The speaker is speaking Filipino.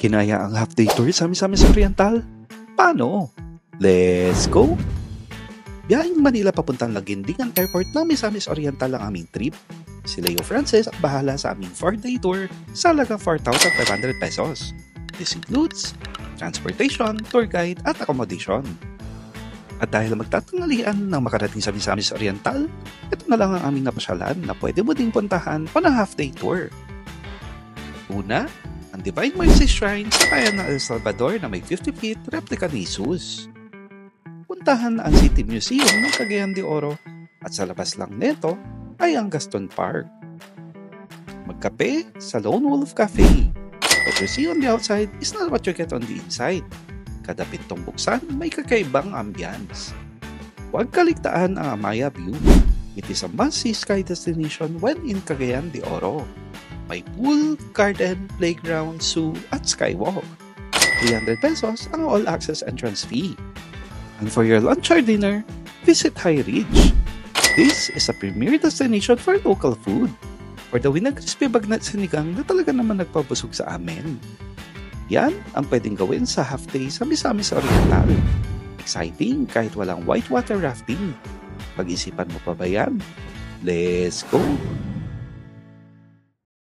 Kinaya ang half-day tour sa Misamis Oriental? Paano? Let's go! Biyaheng Manila papuntang Laguindingan Airport ng Misamis Oriental ang aming trip. Si Leo Francis ang bahala sa aming 4-day tour sa halagang 4,500 pesos. This includes transportation, tour guide at accommodation. At dahil magtatangalian ng makarating sa Misamis Oriental, ito na lang ang aming napasyalan na pwede mo ding puntahan on a half-day tour. Una, ang Divine Mercy Shrine sa Bayan ng El Salvador na may 50 feet replica ni Jesus. Puntahan ang City Museum ng Cagayan de Oro at sa labas lang neto ay ang Gaston Park. Magkape sa Lone Wolf Cafe. What you see on the outside is not what you get on the inside. Kada pintong buksan, may kakaibang ambience. Huwag kaligtaan ang Amaya View. It is a must-see sky destination when in Cagayan de Oro. May pool, garden, playground, zoo, at skywalk. 300 pesos ang all-access entrance fee. And for your lunch or dinner, visit High Ridge. This is a premier destination for local food. For the win na crispy bagnat sinigang na talaga naman nagpabusog sa amin. Yan ang pwedeng gawin sa half-day sa Misamis Oriental. Exciting kahit walang whitewater rafting. Pag-isipan mo pa ba yan? Let's go!